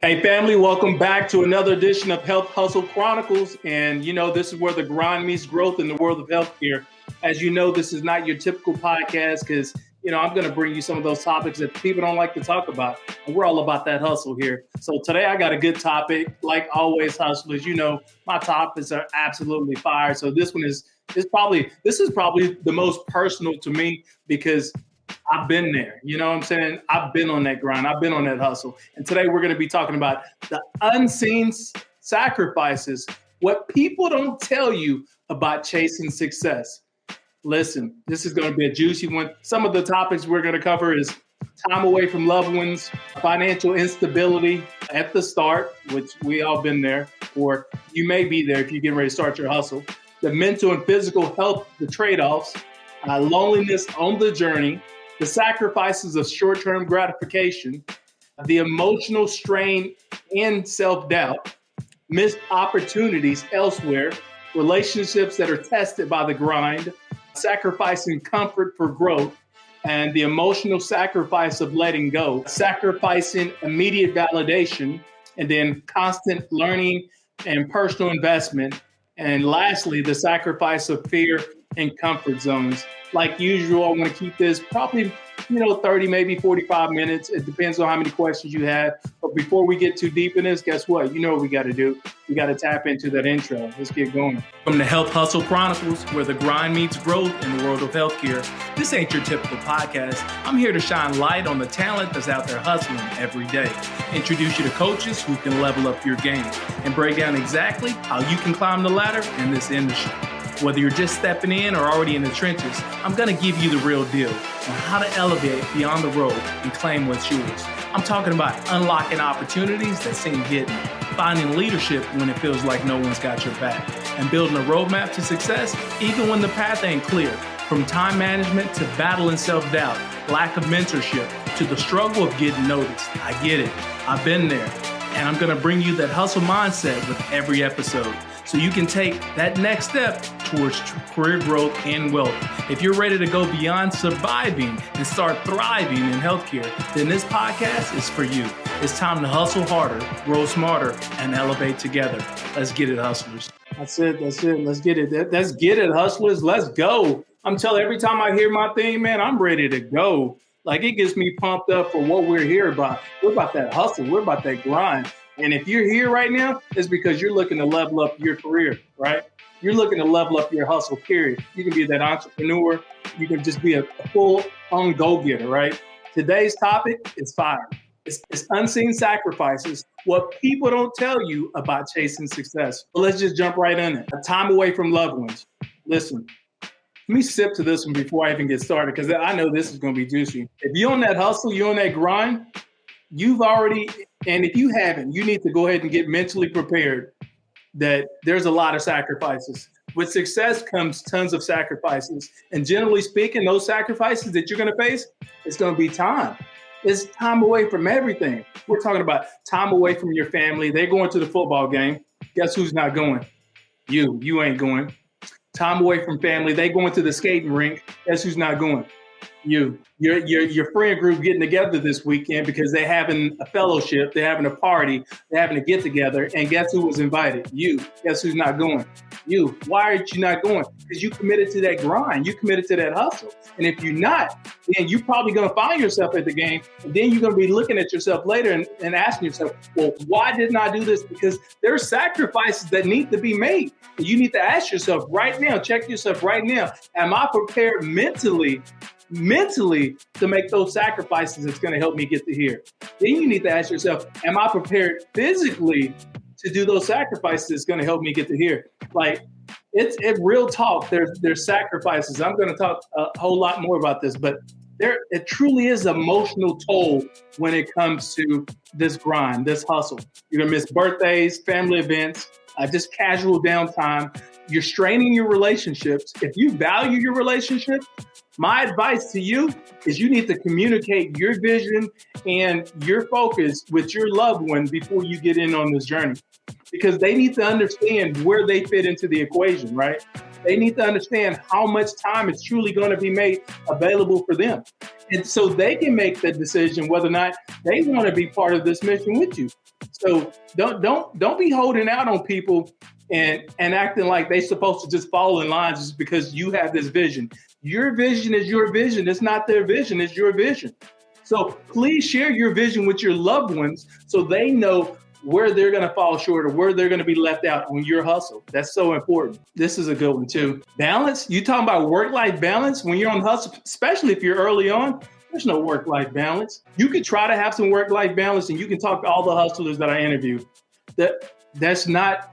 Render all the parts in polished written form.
Hey family, welcome back to another edition of Health Hustle Chronicles. And this is where the grind meets growth in the world of healthcare. As you know, this is not your typical podcast because, I'm going to bring you some of those topics that people don't like to talk about. And we're all about that hustle here. So today I got a good topic. Like always, hustlers, my topics are absolutely fire. So this one is probably the most personal to me because I've been there. You know what I'm saying? I've been on that grind. I've been on that hustle. And today we're going to be talking about the unseen sacrifices, what people don't tell you about chasing success. Listen, this is going to be a juicy one. Some of the topics we're going to cover is time away from loved ones, financial instability at the start, which we all been there, or you may be there if you get ready to start your hustle, the mental and physical health, the trade-offs, loneliness on the journey, the sacrifices of short-term gratification, the emotional strain and self-doubt, missed opportunities elsewhere, relationships that are tested by the grind, sacrificing comfort for growth, and the emotional sacrifice of letting go, sacrificing immediate validation, and then constant learning and personal investment. And lastly, the sacrifice of fear and comfort zones. Like usual, I want to keep this probably 30, maybe 45 minutes. It depends on how many questions you have. But before we get too deep in this, guess what? You know what we got to do? We got to tap into that intro. Let's get going. From the Health Hustle Chronicles, where the grind meets growth in the world of healthcare, this ain't your typical podcast. I'm here to shine light on the talent that's out there hustling every day. Introduce you to coaches who can level up your game and break down exactly how you can climb the ladder in this industry. Whether you're just stepping in or already in the trenches, I'm going to give you the real deal on how to elevate beyond the road and claim what's yours. I'm talking about unlocking opportunities that seem hidden, finding leadership when it feels like no one's got your back, and building a roadmap to success even when the path ain't clear. From time management to battling self-doubt, lack of mentorship, to the struggle of getting noticed. I get it. I've been there. And I'm going to bring you that hustle mindset with every episode, so you can take that next step towards career growth and wealth. If you're ready to go beyond surviving and start thriving in healthcare, then this podcast is for you. It's time to hustle harder, grow smarter, and elevate together. Let's get it, hustlers. That's it. Let's get it. Let's get it, hustlers. Let's go. I'm telling you, every time I hear my theme, man, I'm ready to go. Like, it gets me pumped up for what we're here about. We're about that hustle. We're about that grind. And if you're here right now, it's because you're looking to level up your career, right? You're looking to level up your hustle, period. You can be that entrepreneur. You can just be a full-on go-getter, right? Today's topic is fire. It's unseen sacrifices, what people don't tell you about chasing success. So let's just jump right in it. A time away from loved ones. Listen, let me sip to this one before I even get started, because I know this is going to be juicy. If you're on that hustle, you're on that grind, and if you haven't, you need to go ahead and get mentally prepared that there's a lot of sacrifices. With success comes tons of sacrifices. And generally speaking, those sacrifices that you're going to face, it's going to be time. It's time away from everything. We're talking about time away from your family. They're going to the football game. Guess who's not going? You ain't going. Time away from family. They going to the skating rink. Guess who's not going? Your friend group getting together this weekend because they're having a fellowship, they're having a party, they're having a get together, and guess who was invited? You. Guess who's not going? You. Why aren't you not going? Because you committed to that grind, you committed to that hustle. And if you're not, then you're probably going to find yourself at the game, and then you're going to be looking at yourself later and asking yourself, well, why didn't I do this? Because there are sacrifices that need to be made. And you need to ask yourself right now, check yourself right now, am I prepared mentally to make those sacrifices that's going to help me get to here? Then you need to ask yourself, am I prepared physically to do those sacrifices that's going to help me get to here? Like, it's real talk. There's sacrifices. I'm going to talk a whole lot more about this, but it truly is emotional toll when it comes to this grind, this hustle. You're going to miss birthdays, family events, just casual downtime. You're straining your relationships. If you value your relationship, my advice to you is you need to communicate your vision and your focus with your loved one before you get in on this journey, because they need to understand where they fit into the equation, right? They need to understand how much time is truly going to be made available for them. And so they can make the decision whether or not they want to be part of this mission with you. So don't be holding out on people and acting like they're supposed to just fall in line just because you have this vision. Your vision is your vision. It's not their vision, it's your vision. So please share your vision with your loved ones so they know where they're going to fall short or where they're going to be left out on your hustle. That's so important. This is a good one too. Balance. You talking about work-life balance when you're on hustle, especially if you're early on. There's no work-life balance. You could try to have some work-life balance, and you can talk to all the hustlers that I interview. There's not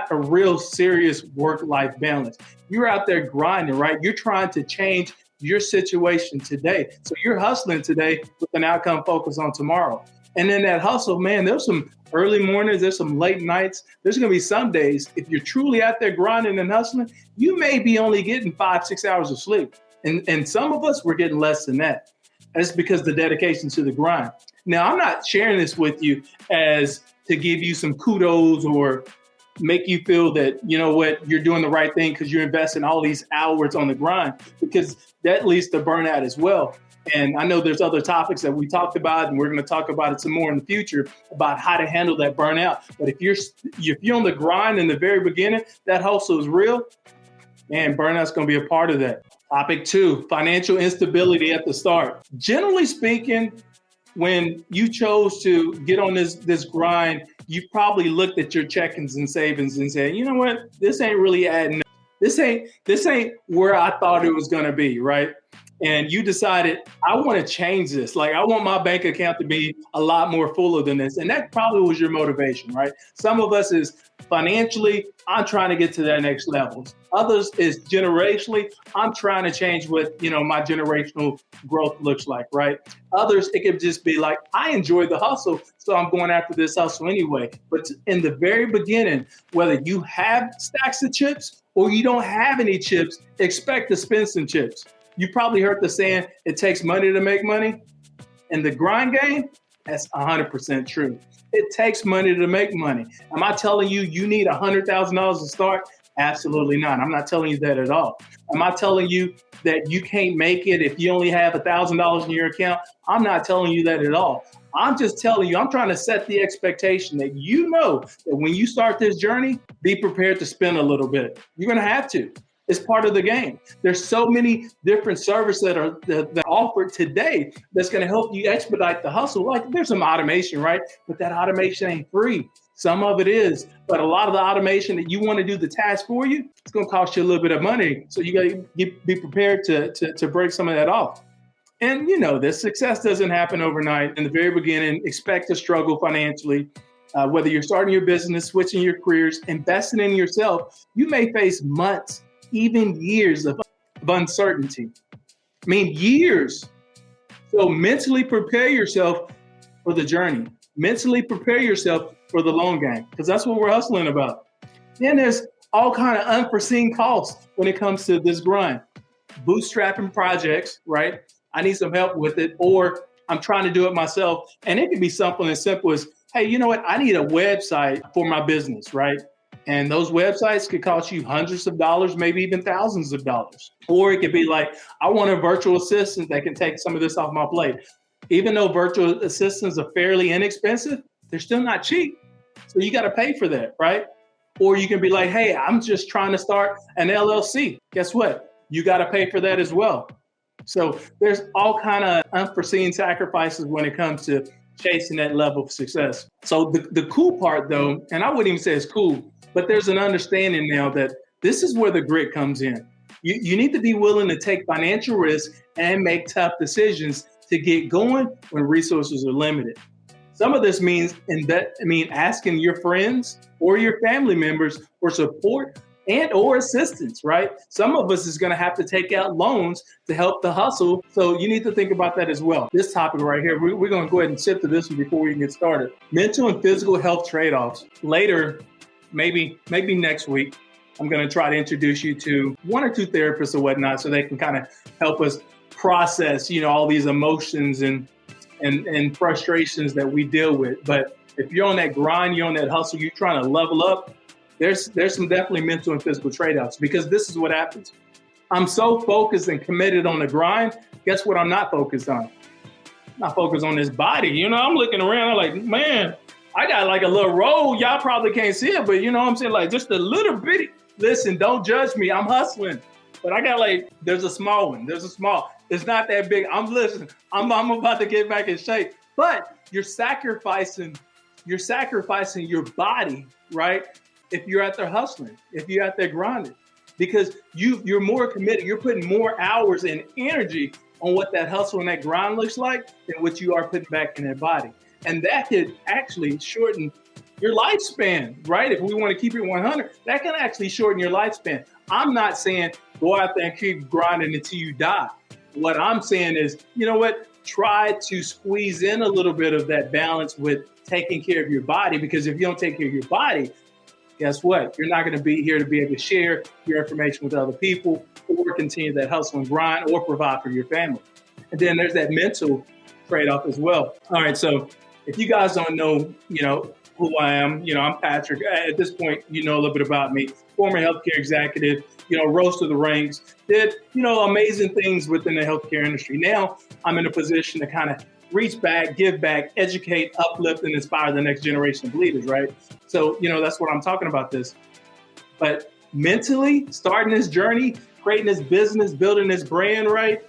a real serious work-life balance. You're out there grinding, right? You're trying to change your situation today. So you're hustling today with an outcome focus on tomorrow. And in that hustle, man, there's some early mornings, there's some late nights. There's going to be some days, if you're truly out there grinding and hustling, you may be only getting 5-6 hours of sleep. And some of us, we're getting less than that. That's because the dedication to the grind. Now, I'm not sharing this with you as to give you some kudos or make you feel that, you know what, you're doing the right thing because you're investing all these hours on the grind, because that leads to burnout as well. And I know there's other topics that we talked about, and we're going to talk about it some more in the future about how to handle that burnout. But if you're on the grind in the very beginning, that hustle is real, man, burnout's going to be a part of that. Topic 2, financial instability at the start. Generally speaking, when you chose to get on this grind, you probably looked at your checkings and savings and said, you know what, this ain't really adding up. This ain't where I thought it was going to be, right? And you decided, I want to change this. Like, I want my bank account to be a lot more fuller than this. And that probably was your motivation, right? Some of us is financially, I'm trying to get to that next level. Others is generationally, I'm trying to change what, my generational growth looks like, right? Others, it could just be like, I enjoy the hustle, so I'm going after this hustle anyway. But in the very beginning, whether you have stacks of chips or you don't have any chips, expect to spend some chips. You probably heard the saying, it takes money to make money. In the grind game, that's 100% true. It takes money to make money. Am I telling you you need $100,000 to start? Absolutely not. I'm not telling you that at all. Am I telling you that you can't make it if you only have $1,000 in your account? I'm not telling you that at all. I'm just telling you, I'm trying to set the expectation that you know that when you start this journey, be prepared to spend a little bit. You're going to have to. It's part of the game. There's so many different services that are offered today that's going to help you expedite the hustle. Like, there's some automation, right? But that automation ain't free. Some of it is, but a lot of the automation that you want to do the task for you, it's going to cost you a little bit of money. So you got to be prepared to break some of that off. And this success doesn't happen overnight. In the very beginning, expect to struggle financially. Whether you're starting your business, switching your careers, investing in yourself, you may face months, even years of uncertainty. I mean, years. So mentally prepare yourself for the journey. Mentally prepare yourself for the long game, because that's what we're hustling about. Then there's all kind of unforeseen costs when it comes to this grind. Bootstrapping projects, right? I need some help with it, or I'm trying to do it myself. And it could be something as simple as, hey, you know what? I need a website for my business, right? And those websites could cost you hundreds of dollars, maybe even thousands of dollars. Or it could be like, I want a virtual assistant that can take some of this off my plate. Even though virtual assistants are fairly inexpensive, they're still not cheap. So you got to pay for that, right? Or you can be like, hey, I'm just trying to start an LLC. Guess what? You got to pay for that as well. So there's all kind of unforeseen sacrifices when it comes to chasing that level of success. So the cool part, though, and I wouldn't even say it's cool, but there's an understanding now that this is where the grit comes in. You need to be willing to take financial risk and make tough decisions to get going when resources are limited. Some of this means asking your friends or your family members for support and or assistance, right? Some of us is going to have to take out loans to help the hustle. So you need to think about that as well. This topic right here, we're going to go ahead and shift to this one before we get started. Mental and physical health trade-offs. Later, maybe next week, I'm going to try to introduce you to one or two therapists or whatnot so they can kind of help us process, all these emotions and frustrations that we deal with. But if you're on that grind, you're on that hustle, you're trying to level up, there's some definitely mental and physical trade-offs, because this is what happens. I'm so focused and committed on the grind. Guess what I'm not focused on? I'm not focused on this body. I'm looking around, I'm like, man, I got like a little roll. Y'all probably can't see it, but you know what I'm saying? Like just a little bitty. Listen, don't judge me. I'm hustling. But I got like, there's a small one. It's not that big. I'm about to get back in shape. But you're sacrificing your body, right? If you're out there hustling, if you're out there grinding, because you're more committed. You're putting more hours and energy on what that hustle and that grind looks like than what you are putting back in that body. And that could actually shorten your lifespan, right? If we want to keep it 100, that can actually shorten your lifespan. I'm not saying go out there and keep grinding until you die. What I'm saying is, you know what? Try to squeeze in a little bit of that balance with taking care of your body, because if you don't take care of your body, guess what? You're not going to be here to be able to share your information with other people or continue that hustle and grind or provide for your family. And then there's that mental trade-off as well. All right, so if you guys don't know, who I am, I'm Patrick. At this point, you know a little bit about me. Former healthcare executive, rose to the ranks, did, amazing things within the healthcare industry. Now I'm in a position to kind of reach back, give back, educate, uplift, and inspire the next generation of leaders, right? So, that's what I'm talking about this. But mentally, starting this journey, creating this business, building this brand, right?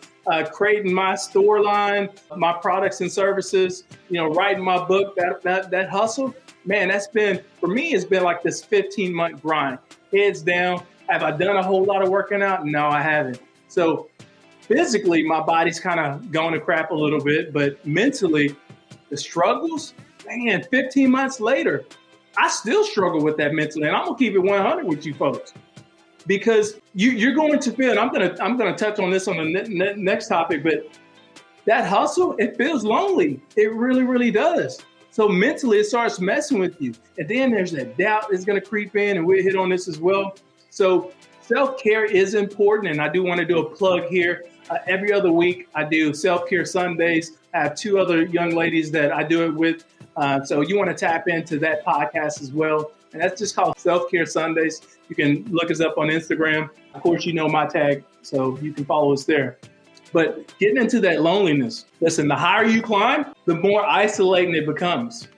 Creating my store line, my products and services, writing my book, that hustle, man, for me, it's been like this 15-month grind. Heads down. Have I done a whole lot of working out? No, I haven't. So physically, my body's kind of going to crap a little bit, but mentally, the struggles, man, 15 months later, I still struggle with that mentally. And I'm going to keep it 100 with you folks, because you're going to feel, and I'm going to touch on this on the next topic, but that hustle, it feels lonely. It really, really does. So mentally, it starts messing with you. And then there's that doubt that's going to creep in, and we'll hit on this as well. So self-care is important, and I do want to do a plug here. Every other week, I do self-care Sundays. I have two other young ladies that I do it with. So you want to tap into that podcast as well. And that's just called Self-Care Sundays. You can look us up on Instagram. Of course, my tag, so you can follow us there. But getting into that loneliness, listen, the higher you climb, the more isolating it becomes.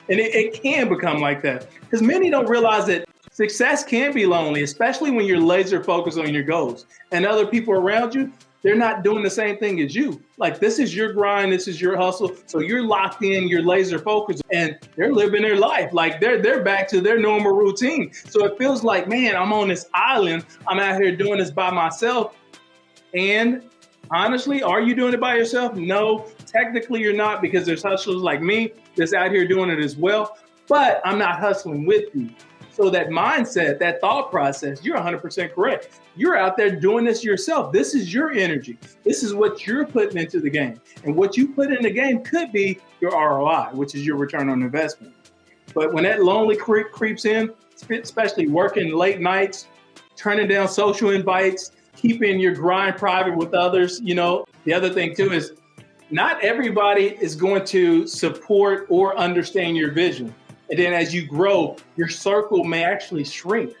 And it can become like that, because many don't realize that success can be lonely, especially when you're laser focused on your goals and other people around you, they're not doing the same thing as you. Like, this is your grind, this is your hustle. So you're locked in, you're laser focused, and they're living their life. Like they're back to their normal routine. So it feels like, man, I'm on this island. I'm out here doing this by myself. And honestly, are you doing it by yourself? No, technically you're not, because there's hustlers like me that's out here doing it as well. But I'm not hustling with you. So that mindset, that thought process, you're 100% correct. You're out there doing this yourself. This is your energy. This is what you're putting into the game. And what you put in the game could be your ROI, which is your return on investment. But when that lonely creeps in, especially working late nights, turning down social invites, keeping your grind private with others, the other thing too is not everybody is going to support or understand your vision. And then as you grow, your circle may actually shrink.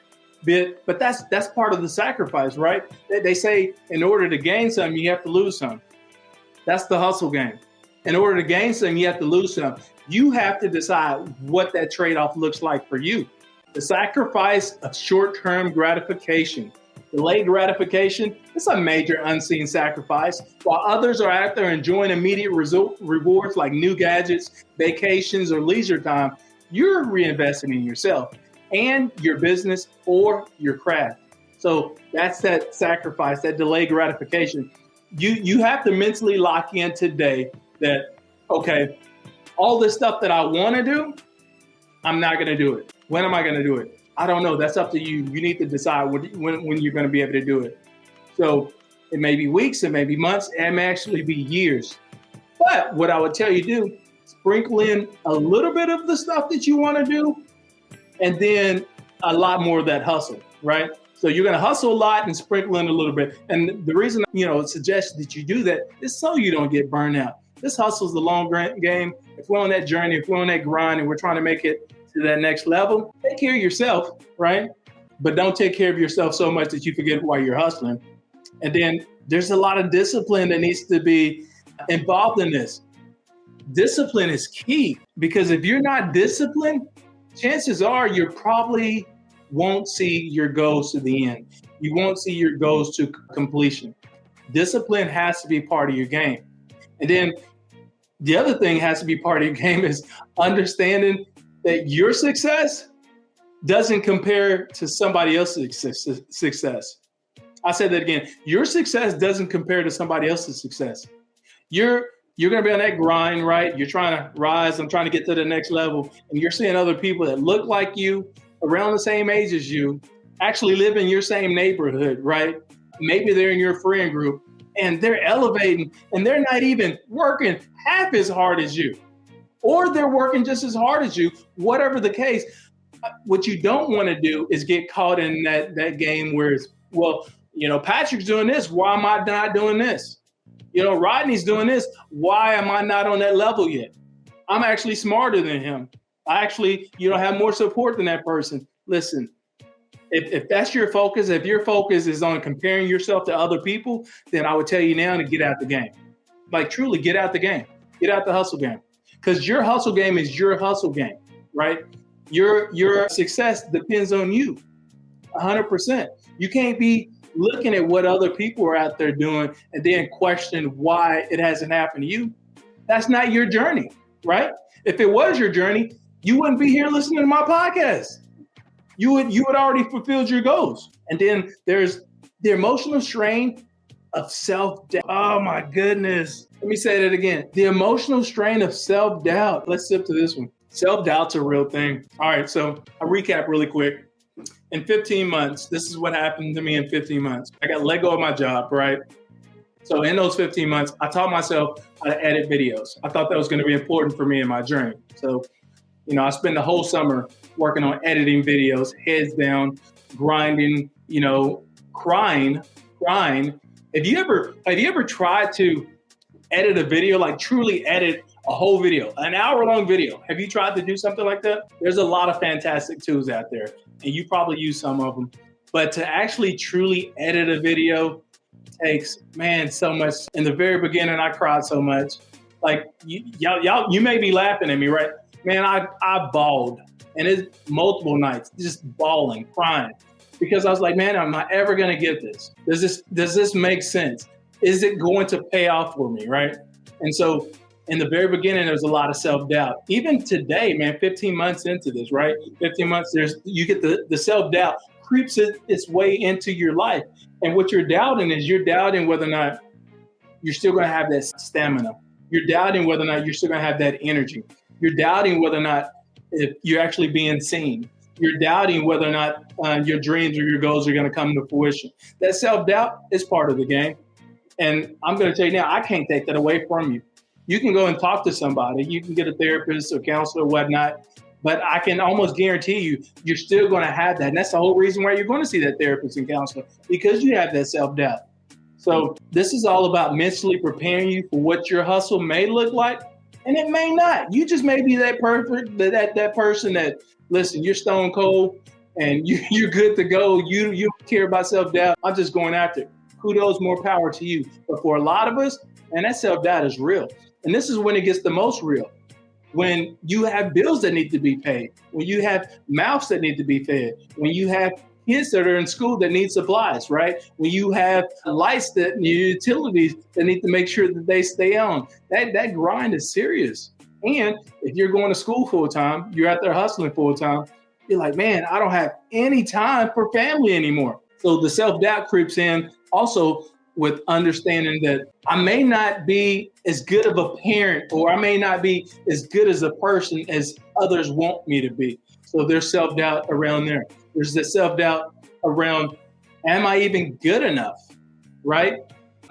But that's part of the sacrifice, right? They say in order to gain something, you have to lose some. That's the hustle game. In order to gain something, you have to lose some. You have to decide what that trade-off looks like for you. The sacrifice of short-term gratification. Delayed gratification, it's a major unseen sacrifice. While others are out there enjoying immediate rewards like new gadgets, vacations, or leisure time, you're reinvesting in yourself and your business or your craft. So that's that sacrifice, that delayed gratification. You have to mentally lock in today that, okay, all this stuff that I want to do, I'm not going to do it. When am I going to do it? I don't know. That's up to you. You need to decide when you're going to be able to do it. So it may be weeks, it may be months, it may actually be years. But what I would tell you to do, sprinkle in a little bit of the stuff that you want to do, and then a lot more of that hustle, right? So you're going to hustle a lot and sprinkle in a little bit. And the reason, suggest that you do that is so you don't get burned out. This hustle is the long game. If we're on that journey, if we're on that grind and we're trying to make it to that next level, take care of yourself, right? But don't take care of yourself so much that you forget why you're hustling. And then there's a lot of discipline that needs to be involved in this. Discipline is key, because if you're not disciplined, chances are you probably won't see your goals to the end. You won't see your goals to completion. Discipline has to be part of your game. And then the other thing has to be part of your game is understanding that your success doesn't compare to somebody else's success. I said that again. Your success doesn't compare to somebody else's success. You're going to be on that grind, right? You're trying to rise. I'm trying to get to the next level. And you're seeing other people that look like you, around the same age as you, actually live in your same neighborhood, right? Maybe they're in your friend group and they're elevating and they're not even working half as hard as you, or they're working just as hard as you, whatever the case. What you don't want to do is get caught in that game where it's, well, Patrick's doing this. Why am I not doing this? Rodney's doing this. Why am I not on that level yet? I'm actually smarter than him. I actually, have more support than that person. Listen, if that's your focus, if your focus is on comparing yourself to other people, then I would tell you now to get out the game. Like, truly get out the game. Get out the hustle game. Because your hustle game is your hustle game, right? Your success depends on you 100%. You can't be looking at what other people are out there doing and then question why it hasn't happened to you. That's not your journey, right? If it was your journey, you wouldn't be here listening to my podcast. You would already fulfilled your goals. And then there's the emotional strain of self-doubt. Oh my goodness. Let me say that again. The emotional strain of self-doubt. Let's sip to this one. Self-doubt's a real thing. All right, so I'll recap really quick. In 15 months, this is what happened to me in 15 months. I got let go of my job, right? So in those 15 months, I taught myself how to edit videos. I thought that was going to be important for me in my journey. So, I spent the whole summer working on editing videos, heads down, grinding, crying. Have you ever tried to edit a video, like truly edit a whole video, an hour-long video? Have you tried to do something like that? There's a lot of fantastic tools out there, and you probably use some of them. But to actually truly edit a video takes, so much. In the very beginning, I cried so much. Like, y'all, you may be laughing at me, right? Man, I bawled, and it's multiple nights, just bawling, crying, because I was like, man, am I ever going to get this? Does this make sense? Is it going to pay off for me, right? And so in the very beginning, there was a lot of self-doubt. Even today, man, 15 months into this, right? 15 months, you get the self-doubt creeps its way into your life. And what you're doubting is whether or not you're still going to have that stamina. You're doubting whether or not you're still going to have that energy. You're doubting whether or not if you're actually being seen. You're doubting whether or not your dreams or your goals are going to come to fruition. That self-doubt is part of the game. And I'm going to tell you now, I can't take that away from you. You can go and talk to somebody. You can get a therapist or counselor or whatnot. But I can almost guarantee you're still going to have that. And that's the whole reason why you're going to see that therapist and counselor, because you have that self-doubt. So this is all about mentally preparing you for what your hustle may look like. And it may not. You just may be that person that, listen, you're stone cold and you're good to go. You don't care about self-doubt. I'm just going after it. Kudos, more power to you. But for a lot of us, and that self-doubt is real. And this is when it gets the most real. When you have bills that need to be paid, when you have mouths that need to be fed, when you have kids that are in school that need supplies, right? When you have lights utilities that need to make sure that they stay on. That grind is serious. And if you're going to school full time, you're out there hustling full time, you're like, man, I don't have any time for family anymore. So the self-doubt creeps in also with understanding that I may not be as good of a parent, or I may not be as good as a person as others want me to be. So there's self-doubt around there. There's the self-doubt around, am I even good enough, right?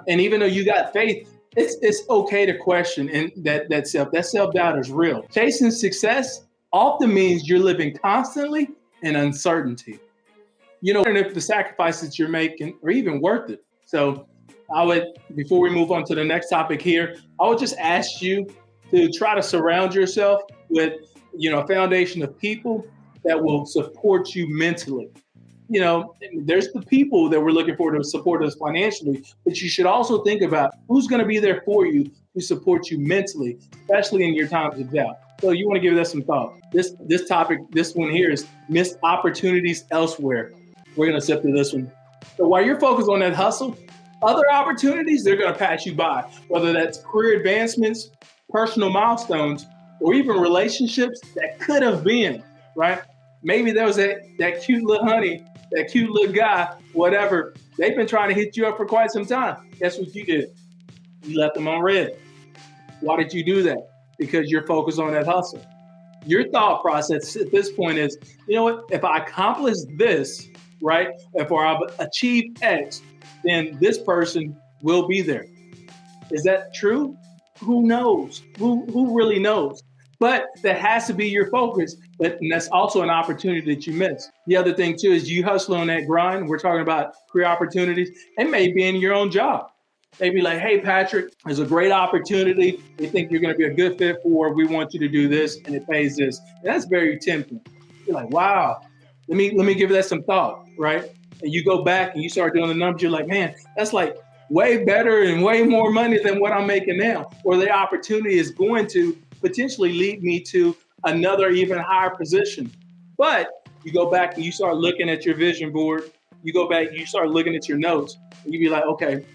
And even though you got faith, it's okay to question, and that self-doubt is real. Chasing success often means you're living constantly in uncertainty. And if the sacrifices you're making are even worth it. So I would, before we move on to the next topic here, I would just ask you to try to surround yourself with, a foundation of people that will support you mentally. there's the people that we're looking for to support us financially, but you should also think about who's going to be there for you to support you mentally, especially in your times of doubt. So you want to give that some thought. This topic, this one here is missed opportunities elsewhere. We're going to step through this one. So while you're focused on that hustle, other opportunities, they're going to pass you by, whether that's career advancements, personal milestones, or even relationships that could have been, right? Maybe there was that cute little honey, that cute little guy, whatever. They've been trying to hit you up for quite some time. Guess what you did? You left them on red. Why did you do that? Because you're focused on that hustle. Your thought process at this point is, you know what? If I accomplish this, right? If I achieve X, then this person will be there. Is that true? Who knows? Who really knows? But that has to be your focus. And that's also an opportunity that you miss. The other thing too is you hustle on that grind. We're talking about career opportunities. It may be in your own job. They'd be like, hey, Patrick, there's a great opportunity. We think you're going to be a good fit for. We want you to do this, and it pays this. And that's very tempting. You're like, wow, let me give that some thought, right? And you go back and you start doing the numbers. You're like, man, that's like way better and way more money than what I'm making now. Or the opportunity is going to potentially lead me to another even higher position. But you go back and you start looking at your vision board. You go back and you start looking at your notes. And you be like, okay,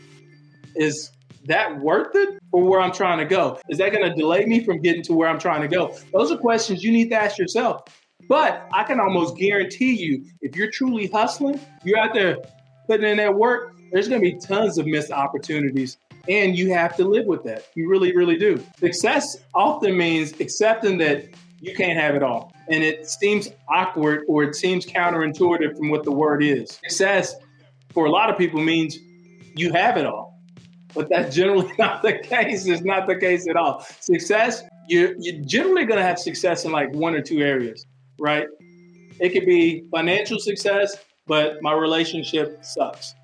is that worth it for where I'm trying to go? Is that going to delay me from getting to where I'm trying to go? Those are questions you need to ask yourself. But I can almost guarantee you, if you're truly hustling, you're out there putting in that work, there's going to be tons of missed opportunities. And you have to live with that. You really, really do. Success often means accepting that you can't have it all. And it seems awkward or it seems counterintuitive from what the word is. Success, for a lot of people, means you have it all. But that's generally not the case. It's not the case at all. Success, you're generally going to have success in like one or two areas, right? It could be financial success, but my relationship sucks.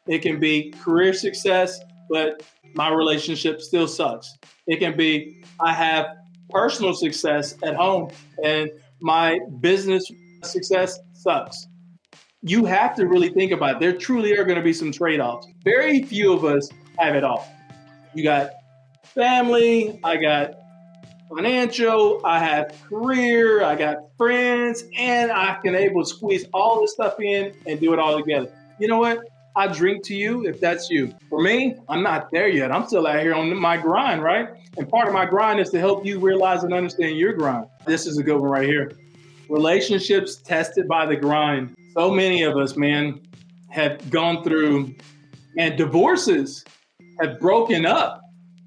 It can be career success, but my relationship still sucks. It can be I have personal success at home and my business success sucks. You have to really think about it. There truly are going to be some trade-offs. Very few of us have it all. You got family, I got financial, I have career, I got friends, and I can able to squeeze all this stuff in and do it all together. You know what? I drink to you if that's you. For me, I'm not there yet. I'm still out here on my grind, right? And part of my grind is to help you realize and understand your grind. This is a good one right here. Relationships tested by the grind. So many of us, man, have gone through, and divorces have broken up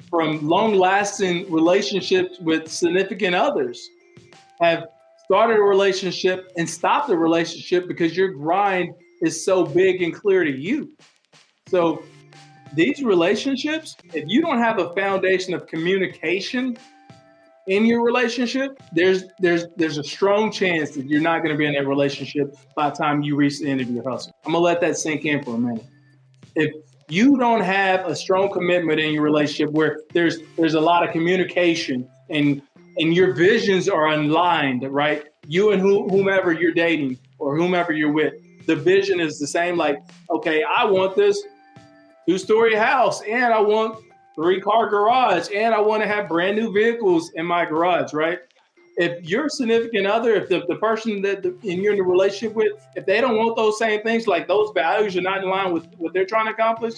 from long-lasting relationships with significant others, have started a relationship and stopped the relationship because your grind is so big and clear to you. So these relationships, if you don't have a foundation of communication in your relationship, there's a strong chance that you're not going to be in that relationship by the time you reach the end of your hustle. I'm going to let that sink in for a minute. If you don't have a strong commitment in your relationship where there's a lot of communication and your visions are aligned, right? You and whomever you're dating or whomever you're with, the vision is the same. Like, okay, I want this 2-story house and I want 3-car garage and I want to have brand new vehicles in my garage, right? If your significant other, if the person that you're in a relationship with, if they don't want those same things, like those values are not in line with what they're trying to accomplish,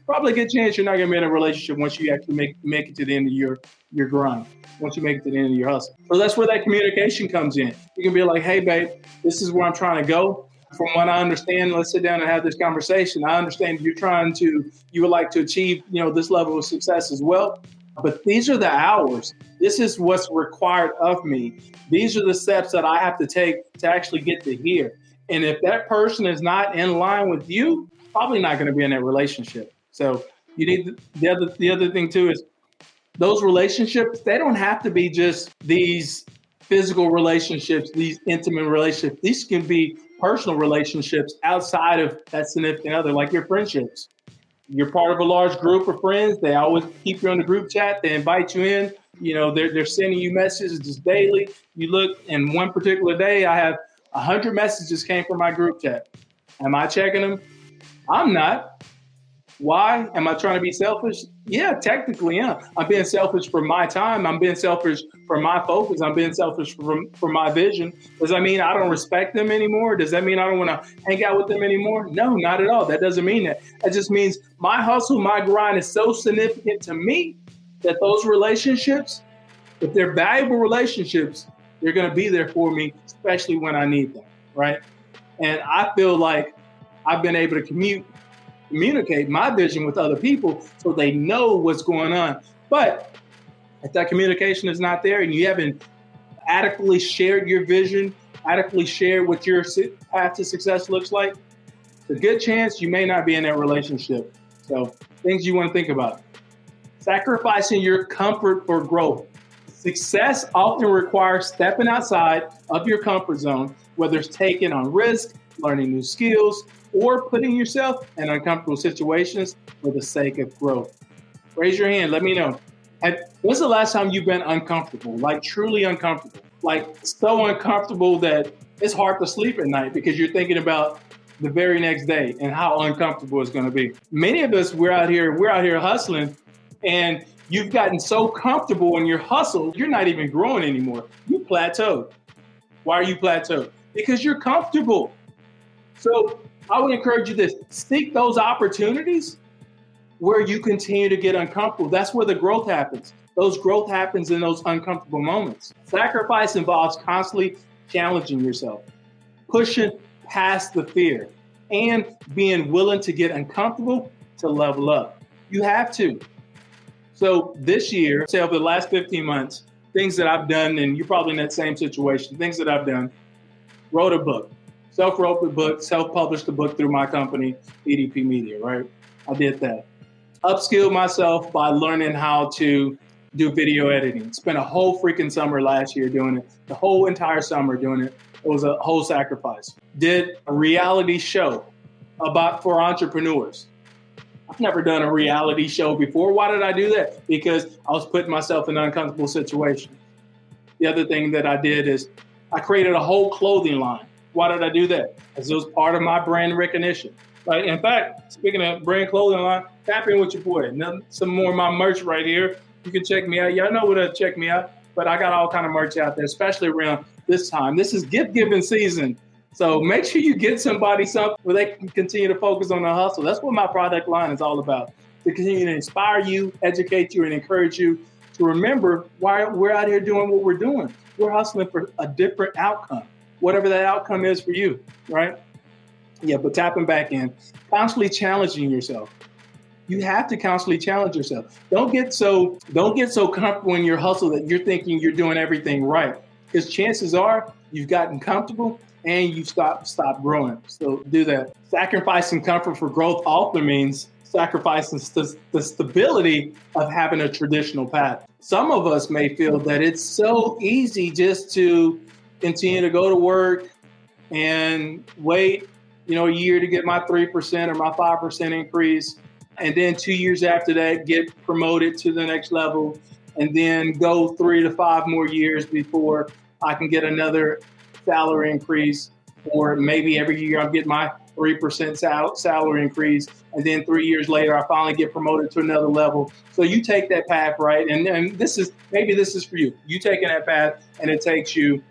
probably a good chance you're not going to be in a relationship once you actually make it to the end of your grind, once you make it to the end of your hustle. So that's where that communication comes in. You can be like, hey, babe, this is where I'm trying to go. From what I understand, let's sit down and have this conversation. I understand you would like to achieve, this level of success as well. But these are the hours. This is what's required of me. These are the steps that I have to take to actually get to here. And if that person is not in line with you, probably not going to be in that relationship. So you need the other thing too is those relationships, they don't have to be just these physical relationships, these intimate relationships. These can be personal relationships outside of that significant other, like your friendships. You're part of a large group of friends. They always keep you on the group chat. They invite you in. They're sending you messages just daily. You look, and one particular day, I 100 messages came from my group chat. Am I checking them? I'm not. Why? Am I trying to be selfish? Yeah, technically, yeah. I'm being selfish for my time. I'm being selfish for my focus. I'm being selfish for my vision. Does that mean I don't respect them anymore? Does that mean I don't want to hang out with them anymore? No, not at all. That doesn't mean that. That just means my hustle, my grind is so significant to me that those relationships, if they're valuable relationships, they're going to be there for me, especially when I need them, right? And I feel like I've been able to communicate my vision with other people so they know what's going on. But if that communication is not there and you haven't adequately shared your vision, adequately shared what your path to success looks like, there's a good chance you may not be in that relationship. So things you want to think about. Sacrificing your comfort for growth. Success often requires stepping outside of your comfort zone, whether it's taking on risk, learning new skills, or putting yourself in uncomfortable situations for the sake of growth. Raise your hand. Let me know. And when's the last time you've been uncomfortable, like truly uncomfortable, like so uncomfortable that it's hard to sleep at night because you're thinking about the very next day and how uncomfortable it's going to be? Many of us, we're out here hustling, and you've gotten so comfortable in your hustle, you're not even growing anymore. You plateaued. Why are you plateaued? Because you're comfortable. So I would encourage you this: seek those opportunities where you continue to get uncomfortable. That's where the growth happens. Those growth happens in those uncomfortable moments. Sacrifice involves constantly challenging yourself, pushing past the fear, and being willing to get uncomfortable to level up. You have to. So this year, say over the last 15 months, things that I've done, and you're probably in that same situation, things that I've done: wrote a book, self-wrote the book, self-published the book through my company, EDP Media, right? I did that. Upskilled myself by learning how to do video editing. Spent a whole freaking summer last year doing it, the whole entire summer doing it. It was a whole sacrifice. Did a reality show for entrepreneurs. I've never done a reality show before. Why did I do that? Because I was putting myself in an uncomfortable situation. The other thing that I did is I created a whole clothing line. Why did I do that? Because it was part of my brand recognition. Right? In fact, speaking of brand clothing line, tap in with your boy. Now, some more of my merch right here. You can check me out. Y'all know where to check me out. But I got all kind of merch out there, especially around this time. This is gift giving season. So make sure you get somebody something where they can continue to focus on the hustle. That's what my product line is all about. To continue to inspire you, educate you, and encourage you to remember why we're out here doing what we're doing. We're hustling for a different outcome, whatever that outcome is for you, right? Yeah, but tapping back in, constantly challenging yourself. You have to constantly challenge yourself. Don't get so comfortable in your hustle that you're thinking you're doing everything right. Because chances are you've gotten comfortable and you've stopped growing. So do that. Sacrificing comfort for growth often means sacrificing the stability of having a traditional path. Some of us may feel that it's so easy just to continue to go to work and wait, a year to get my 3% or my 5% increase. And then 2 years after that, get promoted to the next level, and then go 3 to 5 more years before I can get another salary increase. Or maybe every year I'm getting my 3% salary increase. And then 3 years later, I finally get promoted to another level. So you take that path, right? And this is for you. You taking that path, and it takes you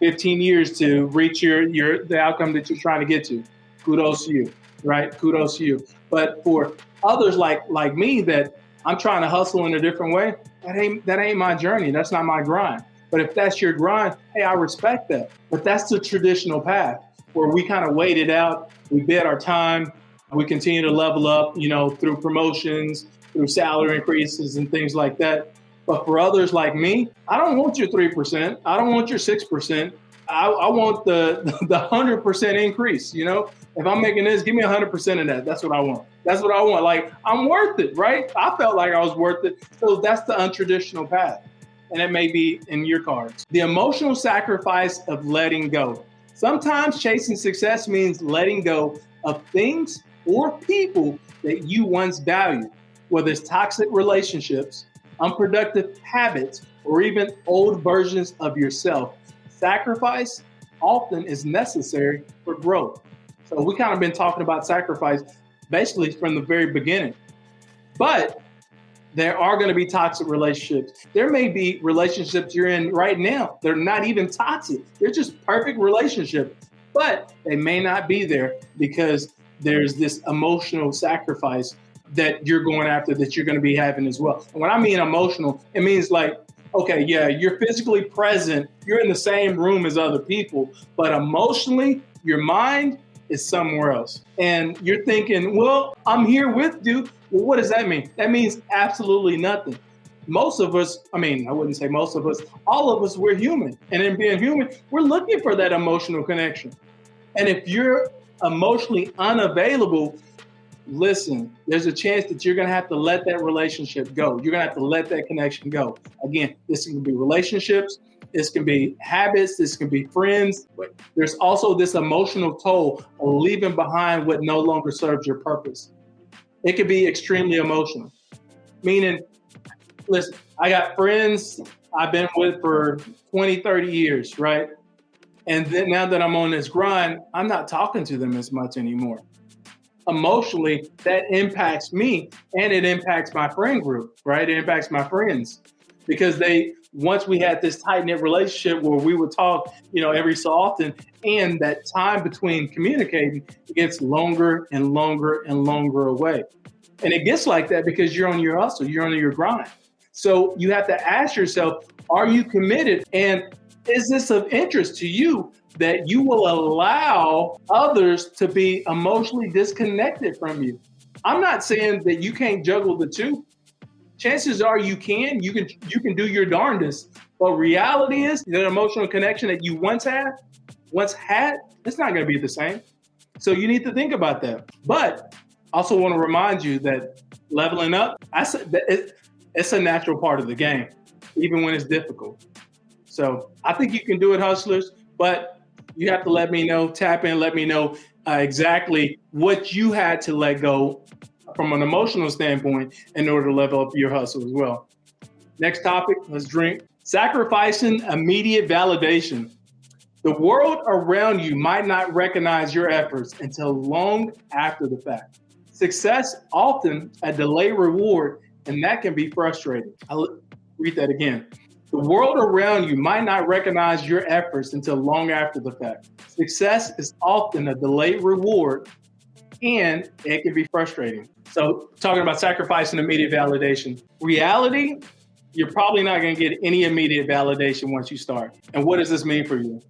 15 years to reach the outcome that you're trying to get to. Kudos to you, right? Kudos to you. But for others like me that I'm trying to hustle in a different way, that ain't my journey. That's not my grind. But if that's your grind, hey, I respect that. But that's the traditional path where we kind of wait it out. We bid our time. We continue to level up, through promotions, through salary increases and things like that. But for others like me, I don't want your 3%. I don't want your 6%. I want the 100% increase. If I'm making this, give me 100% of that. That's what I want. That's what I want. Like, I'm worth it, right? I felt like I was worth it. So that's the untraditional path. And it may be in your cards. The emotional sacrifice of letting go. Sometimes chasing success means letting go of things or people that you once valued, whether it's toxic relationships, unproductive habits, or even old versions of yourself. Sacrifice often is necessary for growth. So we kind of been talking about sacrifice basically from the very beginning. But there are going to be toxic relationships. There may be relationships you're in right now. They're not even toxic. They're just perfect relationships, but they may not be there because there's this emotional sacrifice that you're going after that you're going to be having as well. And when I mean emotional, it means like, okay, yeah, you're physically present. You're in the same room as other people, but emotionally, your mind is somewhere else. And you're thinking, well, I'm here with you. Well, what does that mean? That means absolutely nothing. Most of us, I wouldn't say most of us, all of us, we're human. And in being human, we're looking for that emotional connection. And if you're emotionally unavailable, listen, there's a chance that you're going to have to let that relationship go. You're going to have to let that connection go. Again, this can be relationships. This can be habits. This can be friends. But there's also this emotional toll of leaving behind what no longer serves your purpose. It could be extremely emotional. Meaning, listen, I got friends I've been with for 20, 30 years, right? And then now that I'm on this grind, I'm not talking to them as much anymore. Emotionally, that impacts me and it impacts my friend group, right? It impacts my friends because once we had this tight-knit relationship where we would talk, every so often, and that time between communicating gets longer and longer and longer away. And it gets like that because you're on your hustle, you're on your grind. So you have to ask yourself, are you committed? And is this of interest to you that you will allow others to be emotionally disconnected from you? I'm not saying that you can't juggle the two. Chances are you can do your darndest. But reality is that emotional connection that you once had, it's not going to be the same. So you need to think about that. But I also want to remind you that leveling up, it's a natural part of the game, even when it's difficult. So I think you can do it, hustlers, but you have to let me know, tap in, let me know exactly what you had to let go from an emotional standpoint in order to level up your hustle as well. Next topic, let's drink. Sacrificing immediate validation. The world around you might not recognize your efforts until long after the fact. Success often a delayed reward, and that can be frustrating. I'll read that again. The world around you might not recognize your efforts until long after the fact. Success is often a delayed reward, and it can be frustrating. So talking about sacrificing immediate validation. Reality, you're probably not going to get any immediate validation once you start. And what does this mean for you?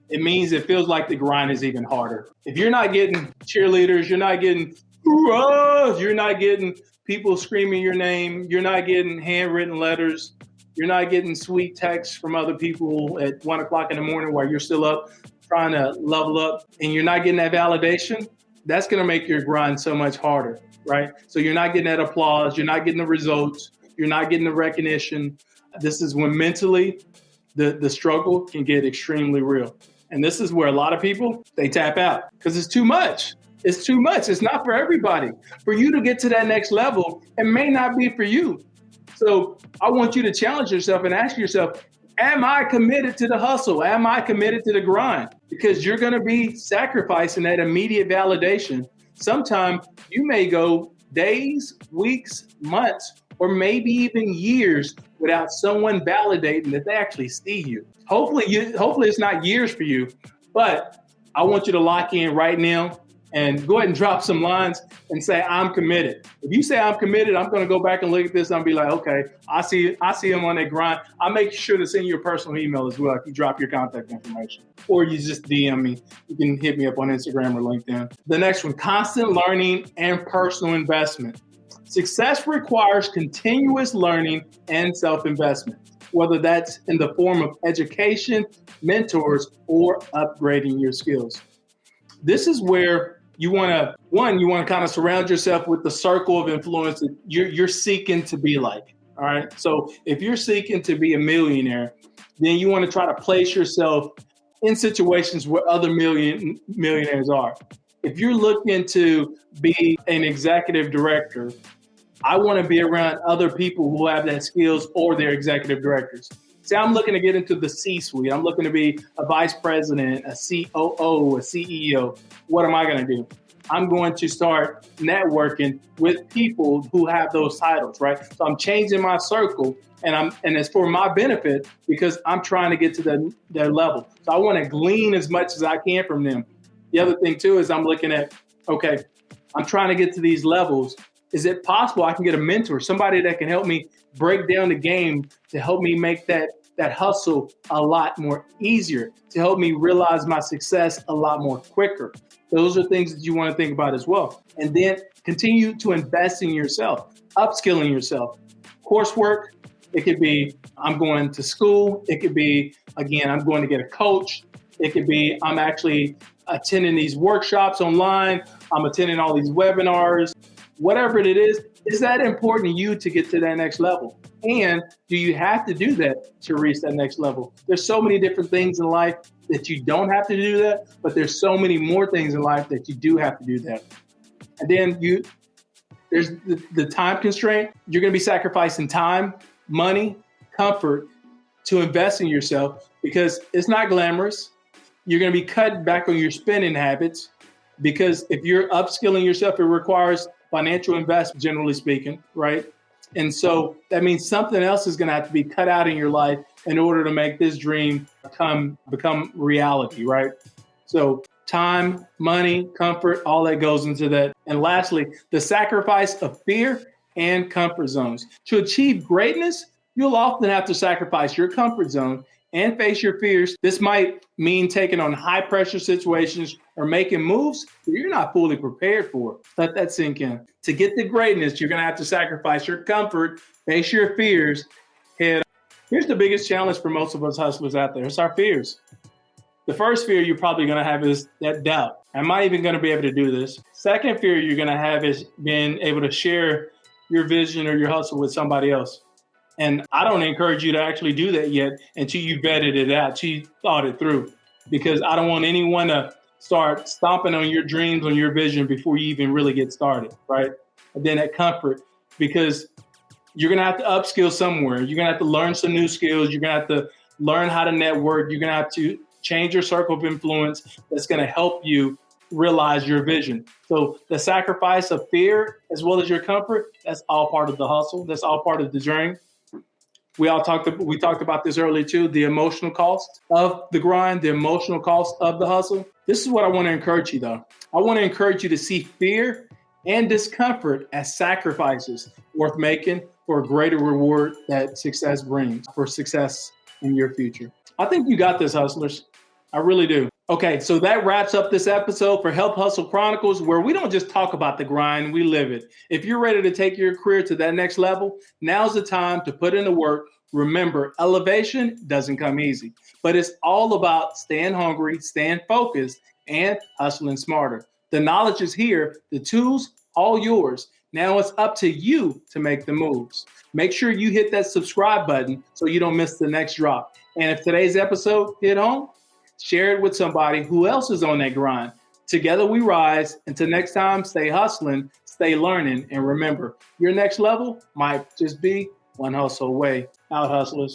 It means it feels like the grind is even harder. If you're not getting cheerleaders, you're not getting hoorahs, you're not getting people screaming your name, you're not getting handwritten letters, you're not getting sweet texts from other people at 1 o'clock in the morning while you're still up trying to level up, and you're not getting that validation, that's going to make your grind so much harder, right? So you're not getting that applause, you're not getting the results, you're not getting the recognition. This is when mentally the struggle can get extremely real. And this is where a lot of people, they tap out because it's too much. It's too much. It's not for everybody. For you to get to that next level, it may not be for you. So I want you to challenge yourself and ask yourself, am I committed to the hustle? Am I committed to the grind? Because you're going to be sacrificing that immediate validation. Sometimes you may go days, weeks, months, or maybe even years without someone validating that they actually see you. Hopefully it's not years for you, but I want you to lock in right now and go ahead and drop some lines and say, I'm committed. If you say I'm committed, I'm going to go back and look at this and I'll be like, okay, I see him on that grind. I'll make sure to send you a personal email as well if you drop your contact information. Or you just DM me. You can hit me up on Instagram or LinkedIn. The next one, constant learning and personal investment. Success requires continuous learning and self-investment, whether that's in the form of education, mentors, or upgrading your skills. This is where you want to kind of surround yourself with the circle of influence that you're seeking to be like. All right. So if you're seeking to be a millionaire, then you want to try to place yourself in situations where other millionaires are. If you're looking to be an executive director, I want to be around other people who have that skills or they're executive directors. Say I'm looking to get into the C-suite. I'm looking to be a vice president, a COO, a CEO. What am I going to do? I'm going to start networking with people who have those titles, right? So I'm changing my circle, and it's for my benefit because I'm trying to get to their level. So I want to glean as much as I can from them. The other thing too is I'm looking at, okay, I'm trying to get to these levels. Is it possible I can get a mentor, somebody that can help me break down the game to help me make that hustle a lot more easier, to help me realize my success a lot more quicker? Those are things that you want to think about as well. And then continue to invest in yourself, upskilling yourself. Coursework, it could be I'm going to school. It could be, again, I'm going to get a coach. It could be I'm actually attending these workshops online. I'm attending all these webinars. Whatever it is that important to you to get to that next level? And do you have to do that to reach that next level? There's so many different things in life that you don't have to do that, but there's so many more things in life that you do have to do that. And then there's the time constraint. You're going to be sacrificing time, money, comfort to invest in yourself because it's not glamorous. You're going to be cutting back on your spending habits because if you're upskilling yourself, it requires financial investment, generally speaking, right? And so that means something else is going to have to be cut out in your life in order to make this dream become reality, right? So time, money, comfort, all that goes into that. And lastly, the sacrifice of fear and comfort zones. To achieve greatness, you'll often have to sacrifice your comfort zone and face your fears. This might mean taking on high pressure situations or making moves that you're not fully prepared for. Let that sink in. To get to greatness, you're going to have to sacrifice your comfort, face your fears, head on. Here's the biggest challenge for most of us hustlers out there. It's our fears. The first fear you're probably going to have is that doubt. Am I even going to be able to do this? Second fear you're going to have is being able to share your vision or your hustle with somebody else. And I don't encourage you to actually do that yet until you vetted it out, until you thought it through, because I don't want anyone to start stomping on your dreams, on your vision before you even really get started, right? And then that comfort, because you're going to have to upskill somewhere. You're going to have to learn some new skills. You're going to have to learn how to network. You're going to have to change your circle of influence that's going to help you realize your vision. So the sacrifice of fear as well as your comfort, that's all part of the hustle. That's all part of the journey. We talked about this earlier too, the emotional cost of the grind, the emotional cost of the hustle. This is what I want to encourage you though. I want to encourage you to see fear and discomfort as sacrifices worth making for a greater reward that success brings, for success in your future. I think you got this, hustlers. I really do. Okay, so that wraps up this episode for Help Hustle Chronicles, where we don't just talk about the grind, we live it. If you're ready to take your career to that next level, now's the time to put in the work. Remember, elevation doesn't come easy, but it's all about staying hungry, staying focused, and hustling smarter. The knowledge is here, the tools, all yours. Now it's up to you to make the moves. Make sure you hit that subscribe button so you don't miss the next drop. And if today's episode hit home, share it with somebody who else is on that grind. Together we rise. Until next time, stay hustling, stay learning, and remember, your next level might just be one hustle away. Out, hustlers.